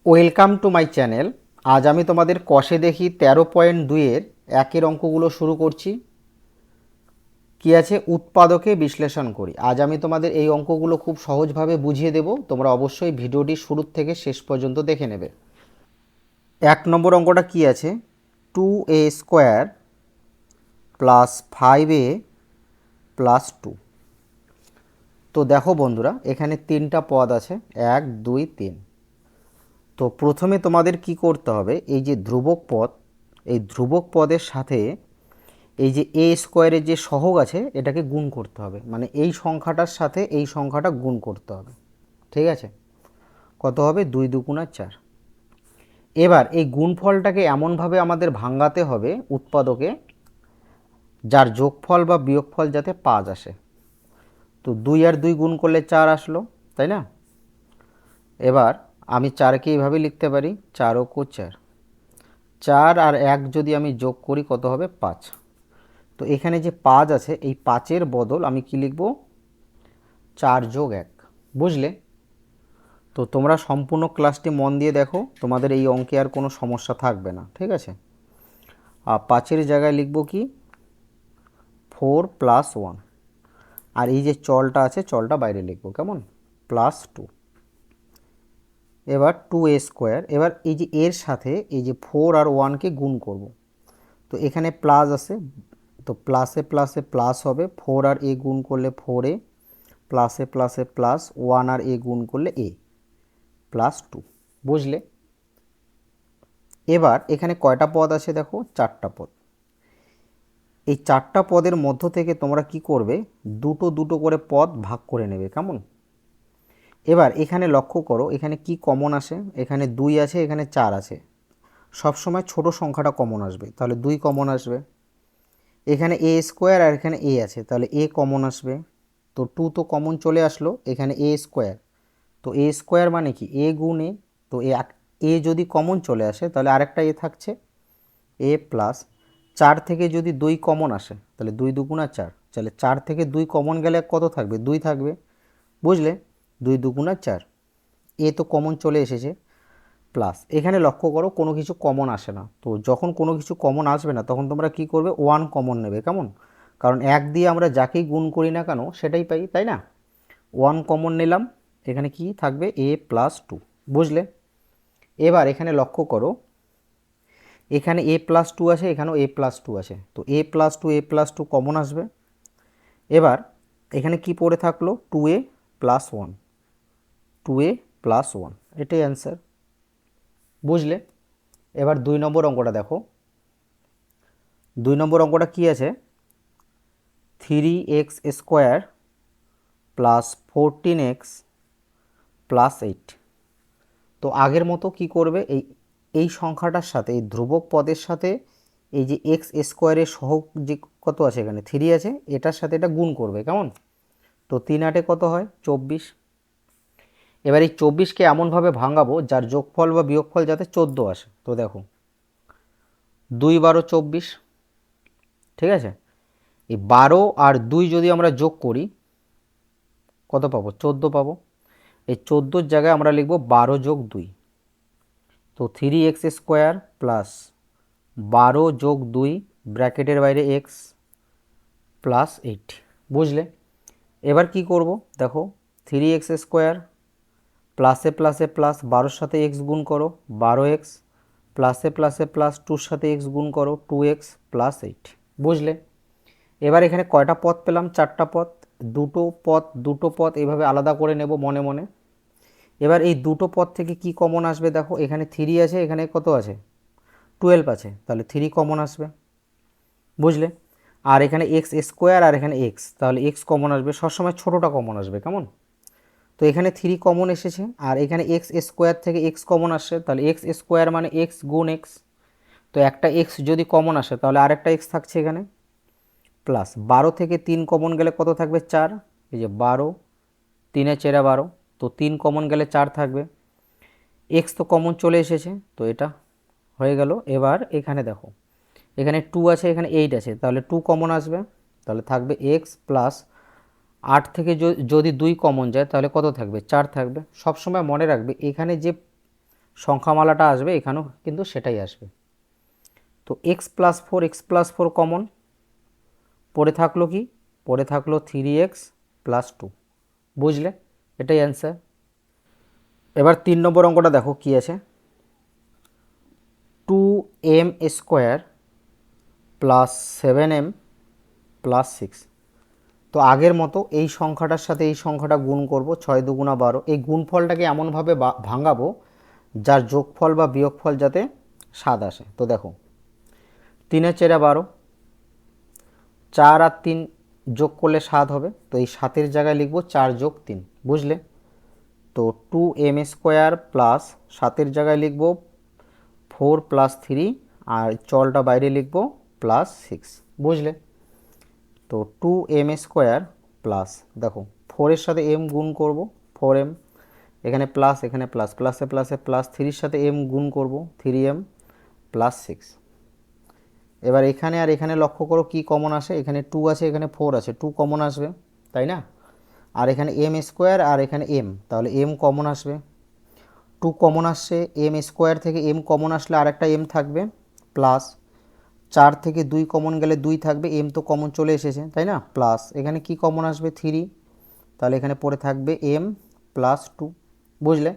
Welcome to my channel. আজ আমি তোমাদের কষে দেখি 13.2-এর একের অঙ্কগুলো শুরু করছি। কি আছে, উৎপাদকে বিশ্লেষণ করি। আজ আমি তোমাদের এই অঙ্কগুলো খুব সহজভাবে বুঝিয়ে দেব, তোমরা অবশ্যই ভিডিওটি শুরু থেকে শেষ পর্যন্ত দেখে নেবে। 1 নম্বর অঙ্কটা কি আছে, 2a² প্লাস 5a প্লাস 2। তো দেখো বন্ধুরা, এখানে তিনটা পদ আছে, 1 2 3। তো প্রথমে তোমাদের কি করতে হবে, এই যে ধ্রুবক পদ, এই ধ্রুবক পদের সাথে এই যে a² যে সহগ আছে এটাকে গুণ করতে হবে, মানে এই সংখ্যাটার সাথে এই সংখ্যাটা গুণ করতে হবে। ঠিক আছে, কত হবে, 2 2 4। এবার এই গুণফলটাকে এমনভাবে আমাদের ভাঙাতে হবে উৎপাদকে, যার যোগফল বা বিয়োগফল যাতে 5 আসে। তো 2 আর 2 গুণ করলে 4 আসলো, তাই না? এবার আমি 4কে এইভাবে লিখতে পারি, 4 ও 4। 4 আর 1 যদি আমি যোগ করি কত হবে, 5। তো এখানে যে 5 আছে, এই 5-এর বদল আমি কি লিখব, 4 যোগ 1। বুঝলে? তো তোমরা সম্পূর্ণ ক্লাসটি মন দিয়ে দেখো, তোমাদের এই অঙ্কে আর কোনো সমস্যা থাকবে না। ঠিক আছে, আর 5-এর জায়গায় লিখব কি, 4 + 1। আর এই যে চলটা আছে চলটা বাইরে লিখব, কেমন, +2। এবার 2a², এবার এই যে এর সাথে এই যে 4 আর 1কে গুণ করব। তো এখানে প্লাস আছে, তো প্লাসে প্লাসে প্লাস হবে, 4 আর a গুণ করলে 4a, প্লাসে প্লাসে প্লাস, 1 আর a গুণ করলে a +2। বুঝলে? এবার এখানে কয়টা পদ আছে দেখো, 4টা পদ। এই 4টা পদের মধ্য থেকে তোমরা কি করবে, দুটো দুটো করে পদ ভাগ করে নেবে, কেমন। এবার এখানে লক্ষ্য করো, এখানে কি কমন আসে, এখানে 2 আছে, এখানে 4 আছে। সবসময় ছোট সংখ্যাটা কমন আসবে, তাহলে 2 কমন আসবে। এখানে a² আর এখানে a আছে, তাহলে a কমন আসবে। তো 2 তো কমন চলে আসলো, এখানে a²। তো a² মানে কি, a গুণ a। তো a যদি কমন চলে আসে তাহলে আরেকটা a থাকছে, a প্লাস 4 থেকে যদি 2 কমন আসে তাহলে 2 2 4। তাহলে 4 থেকে 2 কমন গেলে কত থাকবে, 2 থাকবে। বুঝলে? 2 2 4, এ তো কমন চলে এসেছে। প্লাস এখানে লক্ষ্য করো কোনো কিছু কমন আসে না, তো যখন কোনো কিছু কমন আসবে না তখন তোমরা কি করবে, 1 কমন নেবে, কেমন। কারণ 1 দিয়ে আমরা যাকেই গুণ করি না কেন সেটাই পাই, তাই না? 1 কমন নিলাম, এখানে কি থাকবে, a +2। বুঝলে? এবার এখানে লক্ষ্য করো, এখানে a+2 আছে, এখানেও a+2 আছে, তো a+2 কমন আসবে। এবার এখানে কি পড়ে থাকলো, 2a + 1, 2a + 1, এটাই অ্যান্সার। বুঝলে? এবার 2 নম্বর অঙ্কটা দেখো। 2 নম্বর অঙ্কটা কি আছে, 3x² + 14x + 8। তো আগের মতো কি করবে, এই সংখ্যাটার সাথে, এই ধ্রুবক পদের সাথে এই যে x² সহগ যে কত আছে, এখানে 3 আছে, এটার সাথে এটা গুণ করবে, কেমন। তো 3 8 কত হয়, 24। এবার এই 24কে এমনভাবে ভাঙাবো যার যোগফল বা বিয়োগফল যাতে 14 আসে। তো দেখো, 2 12 24। ঠিক আছে, এই 12 আর 2 যদি আমরা যোগ করি কত পাবো, 14 পাবো। এই 14-র জায়গায় আমরা লিখব 12 যোগ 2। তো 3x² প্লাস 12 যোগ 2 ব্র্যাকেটের বাইরে x প্লাস 8। বুঝলে? এবার কি করব, দেখো, 3x² প্লাসে প্লাসে প্লাস, 12-র সাথে x গুণ করো, 12x, প্লাসে প্লাসে প্লাস, 2-র সাথে x গুণ করো, 2x প্লাস 8। বুঝলে? এবার এখানে কয়টা পদ পেলাম, 4টা পদ। দুটো পদ এইভাবে আলাদা করে নেব মনে মনে। এবার এই দুটো পদ থেকে কি কমন আসবে, দেখো এখানে 3 আছে, এখানে কত আছে, 12 আছে, তাহলে 3 কমন আসবে। বুঝলে? আর এখানে x² আর এখানে x, তাহলে x কমন আসবে, সবসময় ছোটোটা কমন আসবে, কেমন। তো এখানে 3 কমন এসেছে, আর এখানে x² থেকে x কমন আসছে, তাহলে x² মানে x গুণ x। তো একটা x যদি কমন আসে তাহলে আরেকটা x থাকছে এখানে, প্লাস 12 থেকে 3 কমন গেলে কত থাকবে, 4। এই যে 12, 3 এ 4 12, তো 3 কমন গেলে 4 থাকবে। x তো কমন চলে এসেছে, তো এটা হয়ে গেল। এবার এখানে দেখো, এখানে 2 আছে, এখানে 8 আছে, তাহলে 2 কমন আসবে, তাহলে থাকবে x প্লাস 8 থেকে যদি 2 কমন যায় তাহলে কত থাকবে, 4 থাকবে। সবসময় মনে রাখবে এখানে যে সংখ্যামালাটা আসবে এখানেও কিন্তু সেটাই আসবে। তো x+4 কমন, পড়ে থাকলো কি, পড়ে থাকলো 3x+2, বুঝলে? এটাই অ্যান্সার। এবার 3 নম্বর অঙ্কটা দেখো কি আছে, 2m² + 7m+6। তো আগের মতো এই সংখ্যাটার সাথে এই সংখ্যাটা গুণ করব, 6 দুগুণা 12। এই গুণফলটাকে এমনভাবে ভাঙাবো যার যোগফল বা বিয়োগফল যাতে 7 আসে। তো দেখো 3×4 = 12, 4 আর 3 যোগ করলে 7 হবে, তো এই 7-এর জায়গায় লিখব 4 + 3, বুঝলে? তো 2m² প্লাস 7-এর জায়গায় লিখব 4 + 3, আর চলটা বাইরে লিখব +6, বুঝলে? তো 2m² প্লাস, দেখো 4-এর সাথে m গুণ করব, 4m, এখানে প্লাস এখানে প্লাস, প্লাসে প্লাসে প্লাস, 3-র সাথে m গুণ করব, 3m + 6। এবার এখানে আর এখানে লক্ষ্য করো কি কমন আসে, এখানে 2 আছে এখানে 4 আছে, 2 কমন আসবে, তাই না? আর এখানে m² আর এখানে m, তাহলে m কমন আসবে, 2 কমন আসছে, m² থেকে m কমন আসলে আরেকটা m থাকবে, প্লাস 4 থেকে 2 কমন গেলে 2 থাকবে, m তো কমন চলে এসেছে, তাই না? প্লাস এখানে কি কমন আসবে, 3, তাহলে এখানে পড়ে থাকবে m + 2, বুঝলে?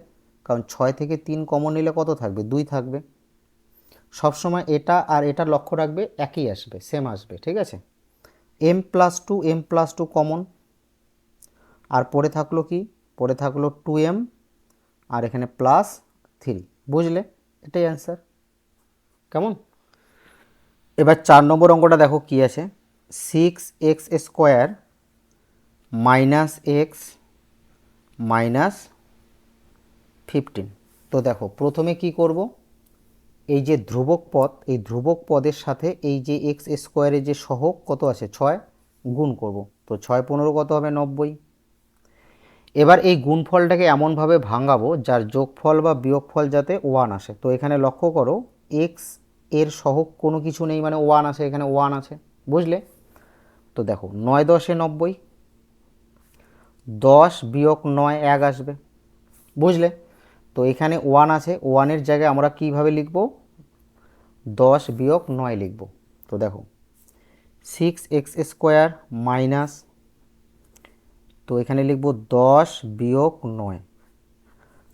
কারণ 6 থেকে 3 কমন নিলে কত থাকবে, 2 থাকবে। সবসময় এটা আর এটা লক্ষ্য রাখবে, একই আসবে, সেম আসবে, ঠিক আছে? m+2 কমন, আর পড়ে থাকলো কি, পড়ে থাকলো 2m, আর এখানে +3, বুঝলে? এটাই অ্যান্সার। কেমন? এবার 4 নম্বর অঙ্কটা দেখো কি আছে, 6x² - x - 15। তো দেখো প্রথমে কি করব, এই যে ধ্রুবক পদ, এই ধ্রুবক পদের সাথে এই যে x² যে সহগ কত আছে 6 গুণ করব। তো 6 15 কত হবে, 90। এবার এই গুণফলটাকে এমনভাবে ভাঙাবো যার যোগফল বা বিয়োগফল যাতে 1 আসে। তো এখানে লক্ষ্য করো x এর সহগ কোনো কিছু নেই, মানে 1 আছে, এখানে 1 আছে, বুঝলে? তো দেখো 9 10 90, 10 বিয়োগ 9 1 আসবে, বুঝলে? তো এখানে 1 আছে, 1-এর জায়গায় আমরা কিভাবে লিখব, 10 বিয়োগ 9 লিখব। তো দেখো 6x² মাইনাস, তো এখানে লিখব 10 বিয়োগ 9,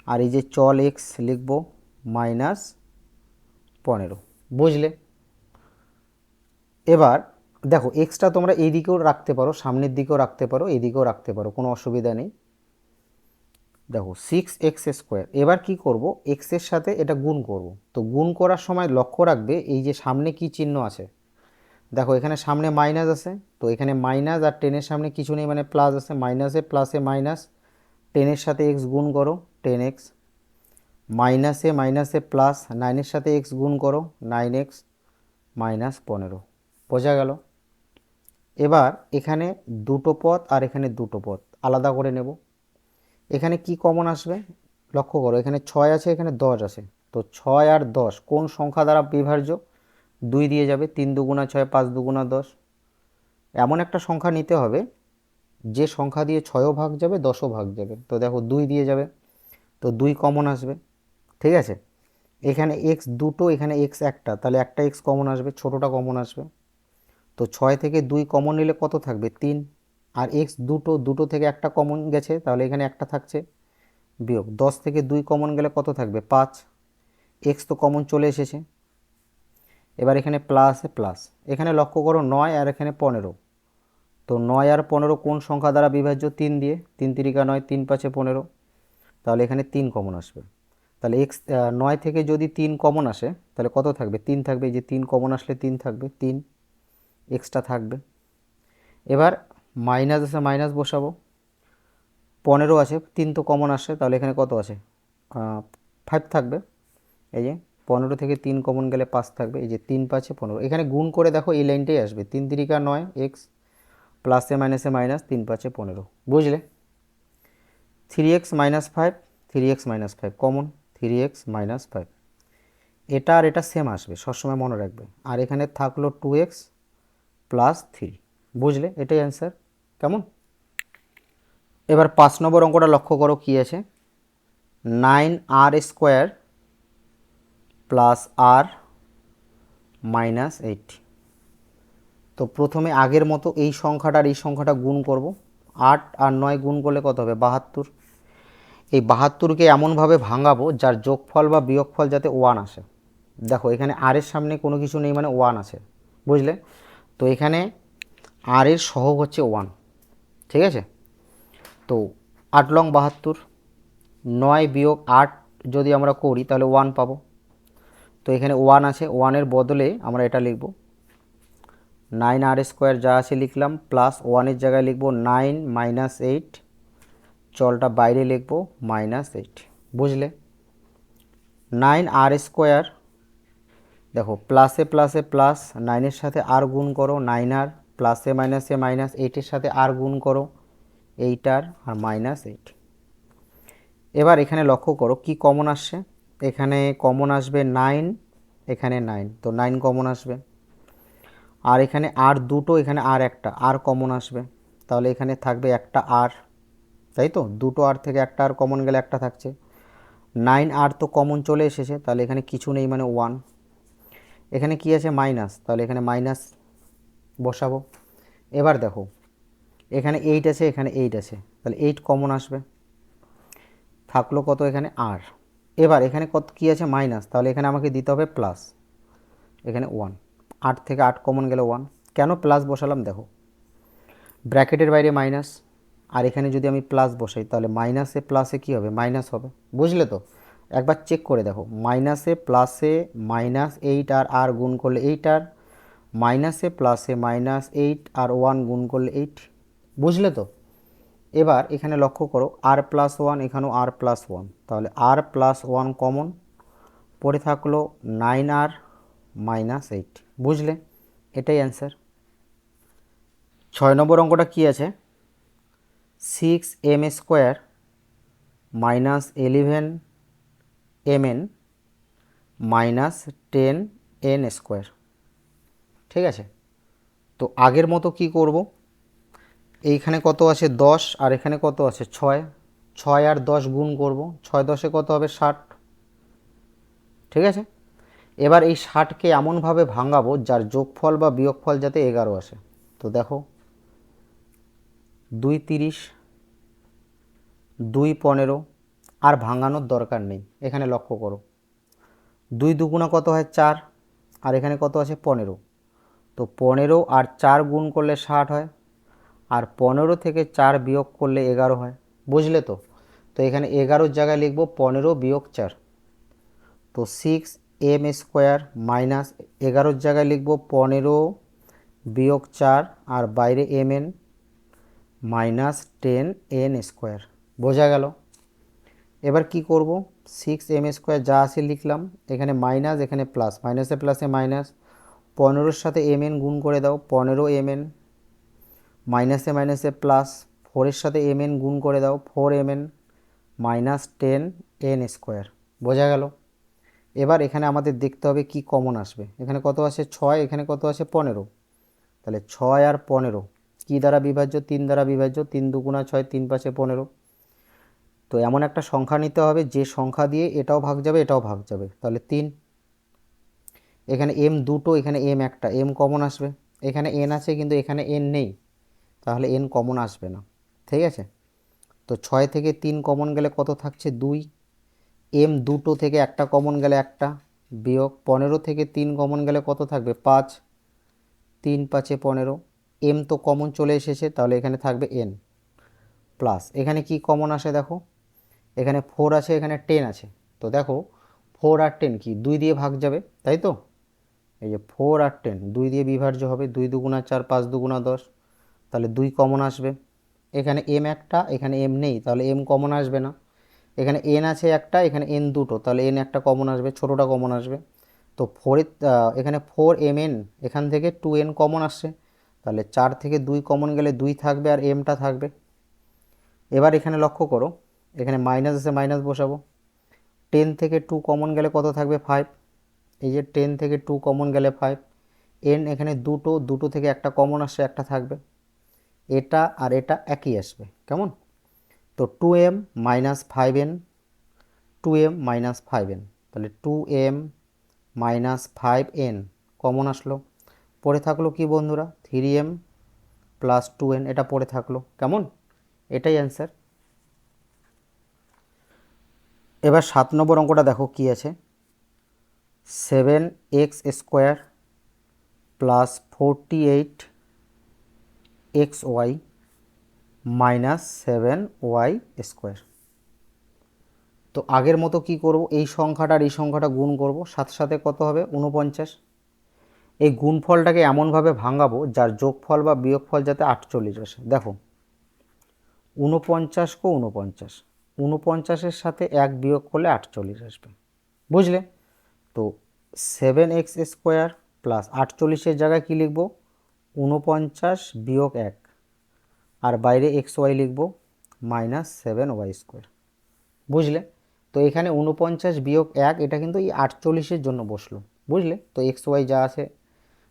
আর এই যে চল x লিখব -15, বুঝলে? এবার দেখো এক্সটা তোমরা এই দিকেও রাখতে পারো, সামনের দিকেও রাখতে পারো, এদিকেও রাখতে পারো, কোনো অসুবিধা নেই। দেখো 6x², এবার কি করব, x এর সাথে এটা গুণ করব। তো গুণ করার সময় লক্ষ্য রাখবে এই যে সামনে কি চিহ্ন আছে, দেখো এখানে সামনে মাইনাস আছে, তো এখানে মাইনাস আর 10-এর সামনে কিছু নেই, মানে প্লাস আছে, মাইনাসে প্লাসে মাইনাস, 10-এর সাথে x গুণ করো 10x, মাইনাসে মাইনাসে প্লাস, 9-এর সাথে x গুণ করো 9x -15, বোঝা গেল? এবার এখানে দুটো পদ আর এখানে দুটো পদ আলাদা করে নেব। এখানে কি কমন আসবে, লক্ষ্য করো এখানে 6 আছে এখানে 10 আছে, তো 6 আর 10 কোন সংখ্যা দ্বারা বিভাজ্য, 2 দিয়ে যাবে, 3 দুগুণা 6 5 দুগুণা 10, এমন একটা সংখ্যা নিতে হবে যে সংখ্যা দিয়ে 6ও ভাগ যাবে 10ও ভাগ যাবে। তো দেখো 2 দিয়ে যাবে, তো 2 কমন আসবে, ঠিক আছে? এখানে x দুটো, এখানে x একটা, তাহলে একটা x কমন আসবে, ছোটোটা কমন আসবে। তো 6 থেকে 2 কমন নিলে কত থাকবে, 3, আর x দুটো, দুটো থেকে একটা কমন গেছে, তাহলে এখানে একটা থাকছে, বিয়োগ 10 থেকে 2 কমন গেলে কত থাকবে, 5, x তো কমন চলে এসেছে। এবার এখানে প্লাসে প্লাস, এখানে লক্ষ্য করো 9 আর এখানে 15, তো 9 আর 15 কোন সংখ্যা দ্বারা বিভাজ্য, 3 দিয়ে, 3 3 9, 3 5 15, তাহলে এখানে 3 কমন আসবে। তাহলে x 9 থেকে যদি 3 কমন আসে তাহলে কত থাকবে, 3 থাকবে, এই যে 3 কমন আসলে 3 থাকবে, 3 এক্সট্রা থাকবে। এবার মাইনাস আছে, মাইনাস বসাবো, 15 আছে, 3 তো কমন আসে, তাহলে এখানে কত আছে, 5 থাকবে, এই যে 15 থেকে 3 কমন গেলে 5 থাকবে, এই যে 3 5 15, এখানে গুণ করে দেখো এই লাইনটাই আসবে, 3 3 9 x, প্লাসে মাইনাসে মাইনাস, 3 5 15, বুঝলে? 3x - 5, 3x - 5 কমন, 3x - 5, এটা আর এটা সেম আসবে, সবসময় মনে রাখবে। আর এখানে থাকলো 2x + 3, বুঝলে? এটাই অ্যান্সার। কেমন? এবার 5 নম্বর অঙ্কটা লক্ষ্য করো কি আছে, 9r² প্লাস আর মাইনাস 8। তো প্রথমে আগের মতো এই সংখ্যাটার এই সংখ্যাটা গুণ করব। 8 আর 9 গুণ করলে কত হবে? 72। এই 72কে এমনভাবে ভাঙাবো যার যোগফল বা বিয়োগফল যাতে 1 আসে। দেখো এখানে আর এর সামনে কোনো কিছু নেই, মানে 1 আছে, বুঝলে? তো এখানে আর এর সহগ হচ্ছে 1, ঠিক আছে? তো 8 লং 72, 9 বিয়োগ 8 যদি আমরা করি তাহলে 1 পাবো। তো এখানে 1 আছে, 1-এর বদলে আমরা এটা লিখব 9r² যা আছে লিখলাম, প্লাস 1-এর জায়গায় লিখব 9 মাইনাস 8, চলটা বাইরে লিখব -8, বুঝলে? 9r², দেখো প্লাসে প্লাসে প্লাস, 9-এর সাথে আর গুণ করো 9r, প্লাসে মাইনাসে মাইনাস, 8-এর সাথে আর গুণ করো 8r আর -8। এবার এখানে লক্ষ্য করো কি কমন আসছে। এখানে কমন আসবে 9, এখানে 9, তো 9 কমন আসবে। আর এখানে আর দুটো, এখানে আর একটা, আর কমন আসবে, তাহলে এখানে থাকবে একটা আর, তাই তো? দুটো আর থেকে একটা আর কমন গেলে একটা থাকছে। 9 আর তো কমন চলে এসেছে, তাহলে এখানে কিছু নেই, মানে 1। এখানে কি আছে? মাইনাস, তাহলে এখানে মাইনাস বসাবো। এবার দেখো এখানে 8 আছে, এখানে 8 আছে, তাহলে 8 কমন আসবে, থাকলো কত? এখানে আর। এবার এখানে কত কি আছে? মাইনাস, তাহলে এখানে আমাকে দিতে হবে প্লাস, এখানে 1। 8 থেকে 8 কমন গেলে 1। কেন প্লাস বসালাম? দেখো ব্র্যাকেটের বাইরে মাইনাস, আর এখানে যদি আমি প্লাস বসাই তাহলে মাইনাসে প্লাসে কী হবে? মাইনাস হবে, বুঝলে তো? একবার চেক করে দেখো, মাইনাসে প্লাসে -8 আর গুণ করলে 8 আর, মাইনাসে প্লাসে -8 আর 1 গুণ করলে 8, বুঝলে তো? এবার এখানে লক্ষ্য করো r+1, এখানেও r+1, তাহলে r+1 কমন, পড়ে থাকলো 9r -8, বুঝলে? এটাই অ্যান্সার। 6 নম্বর অঙ্কটা কি আছে? 6m² minus 11mn minus 10n², ঠিক আছে? তো আগের মতো কি করব? এইখানে কত আছে? 10, আর এখানে কত আছে? 6। 6 আর 10 গুণ করব, 6 10-এ কত হবে? 60, ঠিক আছে? এবার এই 60কে এমনভাবে ভাঙাবো যার যোগফল বা বিয়োগফল যাতে 11 আসে। তো দেখো 2 30, 2 15, আর ভাঙানোর দরকার নেই। এখানে লক্ষ্য করো 2 দুগুণা কত হয়? 4, আর এখানে কত আছে? 15। তো 15 আর 4 গুণ করলে 60 হয়, আর 15 থেকে 4 বিয়োগ করলে 11 হয়, বুঝলে তো? তো এখানে 11-র জায়গায় লিখব 15 বিয়োগ 4। তো 6m² মাইনাস 11-র জায়গায় লিখব 15 বিয়োগ 4 আর বাইরে mn মাইনাস 10n², বোঝা গেল? এবার কি করব? 6m² যা আছে লিখলাম, এখানে মাইনাস, এখানে প্লাস, মাইনাসে প্লাসে মাইনাস, 15-র সাথে mn গুণ করে দাও, 15mn, মাইনাসে মাইনাসে প্লাস, 4-এর সাথে mn গুণ করে দাও, 4mn মাইনাস 10n², বোঝা গেল? এবার এখানে আমাদের দেখতে হবে কি কমন আসবে। এখানে কত আছে? 6, এখানে কত আছে? 15, তাহলে 6 আর 15 কি দ্বারা বিভাজ্য? 3 দ্বারা বিভাজ্য, 3 দুগুণা 6, 3 5 15। তো এমন একটা সংখ্যা নিতে হবে যে সংখ্যা দিয়ে এটাও ভাগ যাবে, এটাও ভাগ যাবে, তাহলে 3। এখানে m দুটো, এখানে m একটা, m কমন আসবে। এখানে n আছে কিন্তু এখানে n নেই, তাহলে n কমন আসবে না, ঠিক আছে? তো 6 থেকে 3 কমন গেলে কত থাকছে? 2। m দুটো থেকে একটা কমন গেলে একটা, বিয়োগ 15 থেকে 3 কমন গেলে কত থাকবে? 5, 3 5 15, m তো কমন চলে এসেছে, তাহলে এখানে থাকবে n, প্লাস এখানে কি কমন আসে? দেখো এখানে 4 আছে, এখানে 10 আছে, তো দেখো 4 আর 10 কি 2 দিয়ে ভাগ যাবে, তাই তো? এই যে 4 আর 10 2 দিয়ে বিভাজ্য হবে, 2 দুগুণা 4, 5 দুগুণা 10, তাহলে 2 কমন আসবে। এখানে m একটা, এখানে m নেই, তাহলে m কমন আসবে না। এখানে n আছে একটা, এখানে n দুটো, তাহলে n একটা কমন আসবে, ছোটোটা কমন আসবে। তো 4 এখানে 4mn, এখান থেকে 2n কমন আসছে, তাহলে 4 থেকে 2 কমন গেলে 2 থাকবে আর mটা থাকবে। এবার এখানে লক্ষ্য করো, এখানে মাইনাস আছে, মাইনাস বসাবো। 10 থেকে 2 কমন গেলে কত থাকবে? 5, এই যে 10 থেকে 2 কমন গেলে 5, n এখানে দুটো, দুটো থেকে একটা কমন আসছে, একটা থাকবে, এটা আর এটা একই আসবে, কেমন? তো 2m minus 5n, 2m minus 5n, তাহলে 2m -5n কমন আসলো, পড়ে থাকলো কি বন্ধুরা 3m প্লাস 2n, এটা পড়ে থাকলো। কেমন? এটাই অ্যান্সার। এবার 7 নম্বর অঙ্কটা দেখো কি আছে, 7x² plus 48xy minus 7y²। তো আগের মতো কি করব, এই সংখ্যাটা আর এই সংখ্যাটা গুণ করব, সাথে সাথে কত হবে 49। এই গুণফলটাকে এমনভাবে ভাঙাবো যার যোগফল বা বিয়োগফল যাতে 48 আসে। দেখো 49 কো 49, 49-এর সাথে 1 বিয়োগ করলে 48 আসবে, বুঝলে? তো 7x² প্লাস 48-এর জায়গায় কী লিখব, 49 বিয়োগ 1, আর বাইরে xy লিখব মাইনাস 7y², বুঝলে? তো এখানে 49 বিয়োগ 1 এটা কিন্তু এই 48-এর জন্য বসলো, বুঝলে? তো xy যা আছে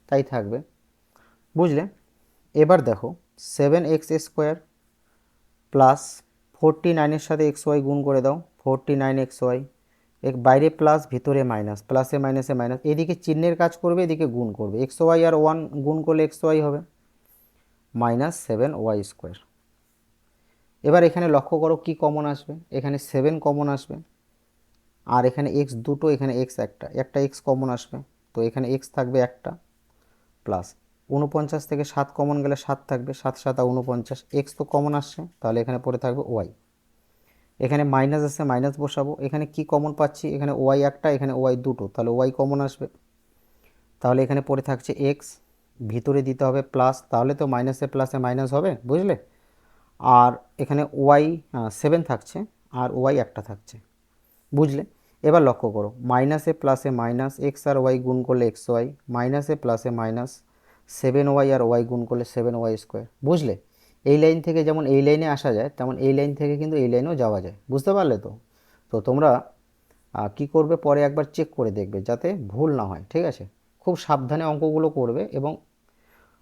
তাই থাকবে, বুঝলে? এবার দেখো 7x² প্লাস 49-এর সাথে xy গুণ করে দাও, 49xy, এক বাইরে প্লাস ভিতরে মাইনাস, প্লাসে মাইনাসে মাইনাস, এদিকে চিহ্নের কাজ করবে, এদিকে গুণ করবে, xy আর 1 গুণ করলে xy হবে মাইনাস 7y²। এবার এখানে লক্ষ্য করো কি কমন আসবে, এখানে 7 কমন আসবে, আর এখানে x দুটো, এখানে x একটা x কমন আসবে, তো এখানে x থাকবে একটা, প্লাস 49 থেকে 7 কমন গেলে 7 থাকবে, 7 7 49, x তো কমন আসছে, তাহলে এখানে পড়ে থাকবে y। এখানে মাইনাস আছে, মাইনাস বসাবো, এখানে কি কমন পাচ্ছি, এখানে y একটা, এখানে y দুটো, তাহলে y কমন আসবে, তাহলে এখানে পড়ে থাকছে x, ভিতরে দিতে হবে প্লাস, তাহলে তো মাইনাসে প্লাসে মাইনাস হবে, বুঝলে? আর এখানে y 7 থাকছে, আর y একটা থাকছে, বুঝলে? এবার লক্ষ্য করো মাইনাসে প্লাসে মাইনাস, এক্স আর ওয়াই গুণ করলে xy, মাইনাসে প্লাসে মাইনাস 7y আর y গুণ করলে 7y², বুঝলে? এই লাইন থেকে যেমন এই লাইনে আসা যায়, তেমন এই লাইন থেকে কিন্তু এই লাইনেও যাওয়া যায়, বুঝতে পারলে? তো তো তোমরা কি করবে, পরে একবার চেক করে দেখবে যাতে ভুল না হয়, ঠিক আছে? খুব সাবধানে অঙ্কগুলো করবে এবং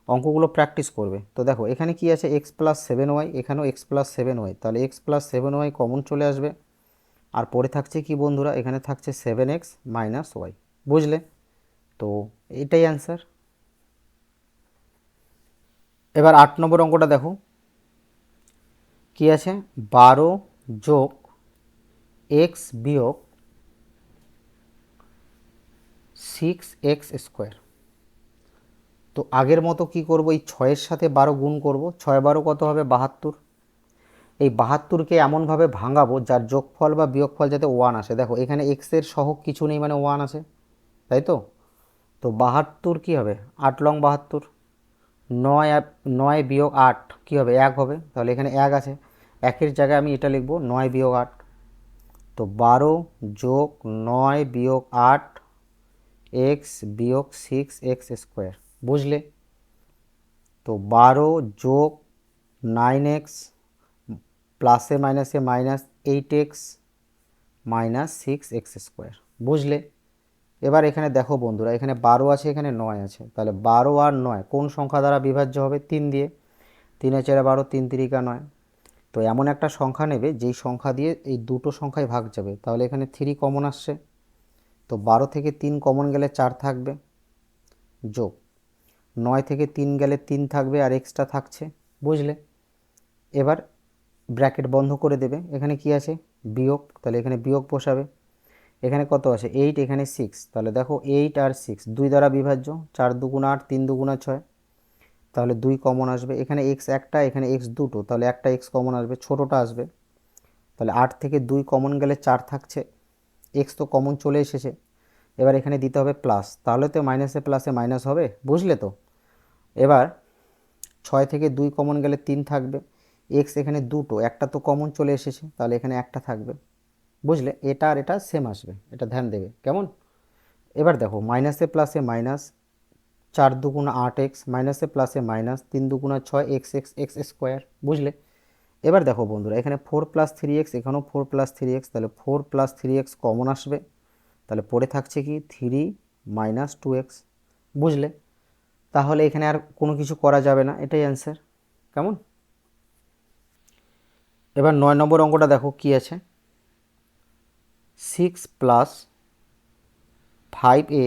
অঙ্কগুলো প্র্যাকটিস করবে। তো দেখো এখানে কি আছে, x প্লাস 7y, এখানেও x প্লাস 7y, তাহলে x প্লাস 7y কমন চলে আসবে, আর পরে থাকছে কি বন্ধুরা, এখানে থাকছে 7x মাইনাস ওয়াই, বুঝলে? তো এটাই অ্যান্সার। এবার 8 নম্বর অঙ্কটা দেখো কি আছে, 12 যোগ এক্স বিয়োগ 6x²। তো আগের মতো কি করব, এই 6-এর সাথে 12 গুণ করব, 6 12 কত হবে 72। এই 72কে এমনভাবে ভাঙাবো যার যোগফল বা বিয়োগফল যাতে 1 আসে। দেখো এখানে এক্সের সহগ কিছু নেই, মানে 1 আছে, তাই তো? তো 72 কী হবে, 8 লং 72, 9 বিয়োগ 8 কী হবে, 1 হবে, তাহলে এখানে 1 আছে, 1-এর জায়গায় আমি এটা লিখব 9 বিয়োগ 8। তো 12 যোগ 9 বিয়োগ 8 এক্স বিয়োগ 6x², বুঝলে? তো 12 যোগ 9x প্লাসে মাইনাসে মাইনাস 8x মাইনাস 6x², বুঝলে? এবার এখানে দেখো বন্ধুরা, এখানে 12 আছে, এখানে 9 আছে, তাহলে 12 আর 9 কোন সংখ্যা দ্বারা বিভাজ্য হবে, 3 দিয়ে, 3 4 12, 3 3 9। তো এমন একটা সংখ্যা নেবে যেই সংখ্যা দিয়ে এই দুটো সংখ্যায় ভাগ যাবে, তাহলে এখানে 3 কমন আসছে, তো 12 থেকে 3 কমন গেলে 4 থাকবে, যোগ 9 থেকে 3 গেলে 3 থাকবে আর এক্সট্রা থাকছে, বুঝলে? এবার ব্র্যাকেট বন্ধ করে দেবে, এখানে কি আছে বিয়োগ, তাহলে এখানে বিয়োগ বসাবে, এখানে কত আছে 8, এখানে 6, তাহলে দেখো 8 আর 6 2 দ্বারা বিভাজ্য, 4 2 8, 3 2 6, তাহলে 2 কমন আসবে, এখানে x একটা, এখানে x দুটো, তাহলে একটা x কমন আসবে, ছোটোটা আসবে, তাহলে 8 থেকে 2 কমন গেলে 4 থাকছে, x তো কমন চলে এসেছে, এবার এখানে দিতে হবে প্লাস, তাহলে তো মাইনাসে প্লাসে মাইনাস হবে, বুঝলে? তো এবার 6 থেকে 2 কমন গেলে 3 থাকবে, x এখানে দুটো, একটা তো কমন চলে এসেছে, তাহলে এখানে একটা থাকবে, বুঝলে? এটা আর এটা সেম আসবে, এটা ধ্যান দেবে, কেমন? এবার দেখো মাইনাসে প্লাসে মাইনাস, 4 2 8x, মাইনাসে প্লাসে মাইনাস, 3 2 6 x², বুঝলে? এবার দেখো বন্ধুরা, এখানে 4 প্লাস 3x, এখানেও 4 প্লাস 3x, তাহলে 4 প্লাস 3x কমন আসবে, তাহলে পড়ে থাকছে কি 3 মাইনাস 2x, বুঝলে? তাহলে এখানে আর কোনো কিছু করা যাবে না, এটাই অ্যান্সার, কেমন? এবার 9 নম্বর অঙ্কটা দেখো কি আছে, 6 plus 5a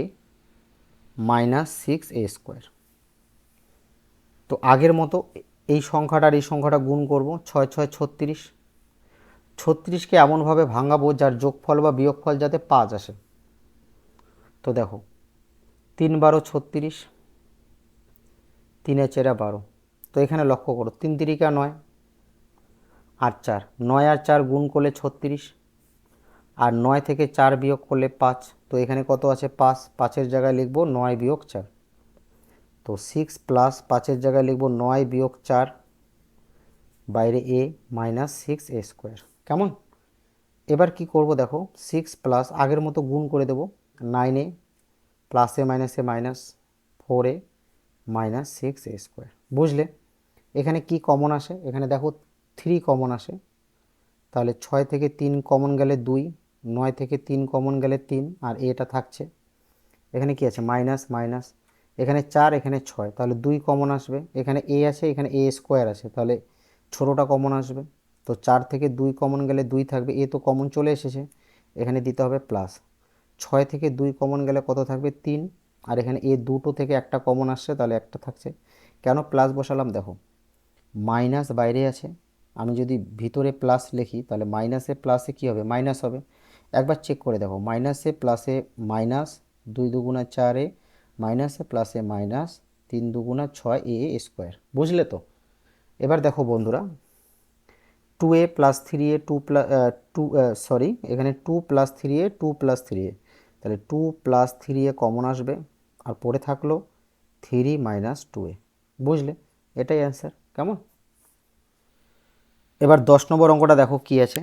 minus 6a square. তো আগের মতো এই সংখ্যাটা আর এই সংখ্যাটা গুণ করব, 6 6 36। 36কে এমনভাবে ভাঙাবো যার যোগফল বা বিয়োগফল যাতে 5 আসে। তো দেখো 3 12 36, 3 4 12। তো এখানে লক্ষ্য করো 3 3 9 আর 4, 9 আর 4 গুণ করলে 36, আর 9 থেকে 4 বিয়োগ করলে 5। তো এখানে কত আছে? 5। 5-এর জায়গায় লিখব 9 বিয়োগ 4। তো 6 প্লাস 5-এর জায়গায় লিখব 9 বিয়োগ 4, বাইরে a মাইনাস 6a স্কোয়ার। কেমন? এবার কি করব দেখো, 6 প্লাস আগের মতো গুণ করে দেব, 9a plus A minus 4a minus 6a square. বুঝলে? এখানে কি কমন আসে? এখানে দেখো 3 কমন আসে, তাহলে 6 থেকে 3 কমন গেলে 2, 9 থেকে 3 কমন গেলে 3, আর এটা থাকছে। এখানে কি আছে? মাইনাস মাইনাস, এখানে 4, এখানে 6, তাহলে 2 কমন আসবে। এখানে a আছে, এখানে a স্কোয়ার আছে, তাহলে ছোটোটা কমন আসবে। তো 4 থেকে 2 কমন গেলে 2 থাকবে, এ তো কমন চলে এসেছে, এখানে দিতে হবে প্লাস। 6 থেকে 2 কমন গেলে কত থাকবে? 3, আর এখানে এ দুটো থেকে একটা কমন আসছে, তাহলে একটা থাকছে। কেন প্লাস বসালাম? দেখো মাইনাস বাইরে আছে, আমি যদি ভিতরে প্লাস লিখি তাহলে মাইনাসে প্লাসে কী হবে? মাইনাস হবে। একবার চেক করে দেখো, মাইনাসে প্লাসে মাইনাস, 2 দুগুণা 4a, মাইনাসে প্লাসে মাইনাস, 3 দুগুণা 6a স্কোয়ার। বুঝলে তো? এবার দেখো বন্ধুরা, 2a plus 3a, 2 plus 2, sorry, এখানে 2 প্লাস 3a, 2 প্লাস 3a, তাহলে 2 প্লাস 3a কমন আসবে, আর পড়ে থাকলো 3 মাইনাস 2a। বুঝলে? এটাই অ্যান্সার। কেমন? এবার 10 নম্বর অঙ্কটা দেখো কি আছে,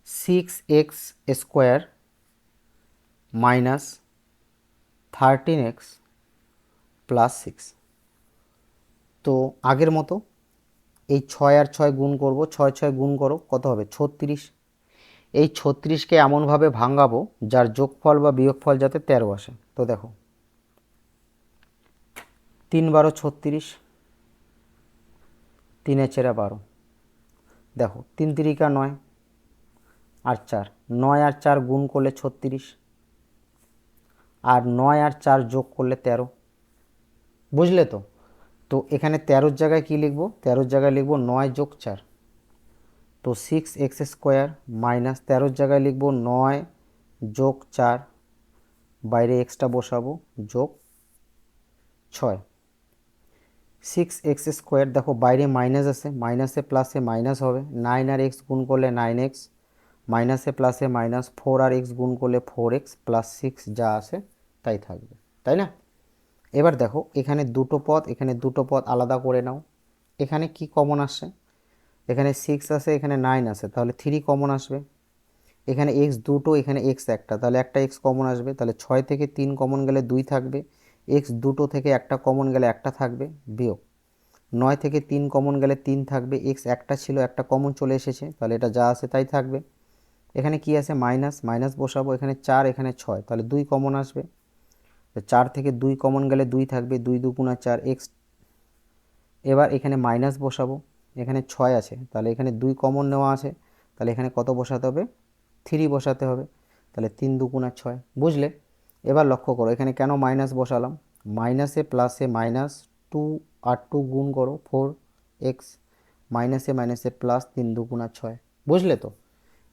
6x square minus 13x plus 6। তো আগের মতো এই 6 আর 6 গুণ করব, 6 6 গুণ করো, কত হবে? 36। এই 36কে এমনভাবে ভাঙাবো যার যোগফল বা বিয়োগফল যাতে 13 আসে। তো দেখো 3 12 36, 3 4 12। দেখো 3 3 9 আর 4, 9 আর 4 গুণ করলে 36, আর 9 আর 4 যোগ করলে 13। বুঝলে তো? তো এখানে 13-র জায়গায় কি লিখব? 13-র জায়গায় লিখব 9 যোগ 4। তো 6x স্কোয়ার মাইনাস 13-র জায়গায় লিখব 9 যোগ 4, বাইরে এক্সটা বসাবো, যোগ 6। 6x স্কোয়ার, দেখো বাইরে মাইনাস আছে, মাইনাসে প্লাসে মাইনাস হবে, 9 আর x গুণ করলে 9x, মাইনাসে প্লাসে মাইনাস, 4 আর x গুণ করলে 4x প্লাস 6 যা আছে তাই থাকবে, তাই না? এবার দেখো এখানে দুটো পদ, এখানে দুটো পদ আলাদা করে নাও। এখানে কি কমন আসছে? এখানে 6 আছে, এখানে 9 আছে, তাহলে 3 কমন আসবে। এখানে x দুটো, এখানে x একটা, তাহলে একটা x কমন আসবে, তাহলে 6 থেকে 3 কমন গেলে 2 থাকবে, x দুটো থেকে একটা কমন গেলে একটা থাকবে, বিয়োগ 9 থেকে 3 কমন গেলে 3 থাকবে, x একটা ছিল, একটা কমন চলে এসেছে, তাহলে এটা যা আছে তাই থাকবে। এখানে কি আছে? মাইনাস, মাইনাস বসাবো, এখানে 4, এখানে 6, তাহলে 2 কমন আসবে। 4 থেকে 2 কমন গেলে 2 থাকবে, 2 দুগুণা 4 x। এবার এখানে মাইনাস বসাবো, এখানে 6 আছে, তাহলে এখানে 2 কমন নেওয়া আছে, তাহলে এখানে কত বসাতে হবে? 3 বসাতে হবে, তাহলে 3 দুগুণা 6। বুঝলে? এবার লক্ষ্য করো এখানে কেন মাইনাস বসালাম, মাইনাসে প্লাসে মাইনাস, 2 আর 2 গুণ করো 4x, মাইনাসে মাইনাসে প্লাস, 3 দুগুণা 6। বুঝলে তো?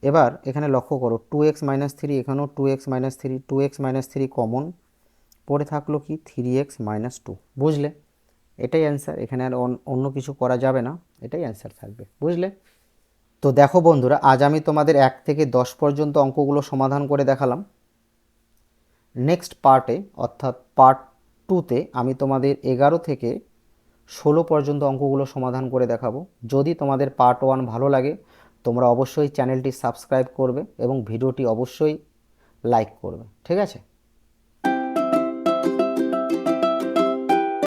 এবার এখানে লক্ষ্য করো 2x মাইনাস 3, এখানেও 2x minus 3, 2x minus 3 common, পড়ে থাকলো কি? 3x minus 2। বুঝলে? এটাই অ্যান্সার, এখানে আর অন্য কিছু করা যাবে না, এটাই অ্যান্সার থাকবে। বুঝলে? তো দেখো বন্ধুরা, আজ আমি তোমাদের 1 থেকে 10 পর্যন্ত অঙ্কগুলো সমাধান করে দেখালাম। নেক্সট পার্টে অর্থাৎ পার্ট 2তে আমি তোমাদের 11 থেকে 16 পর্যন্ত অঙ্কগুলো সমাধান করে দেখাবো। যদি তোমাদের পার্ট 1 ভালো লাগে তোমরা অবশ্যই চ্যানেলটি সাবস্ক্রাইব করবে এবং ভিডিওটি অবশ্যই লাইক করবে। ঠিক আছে?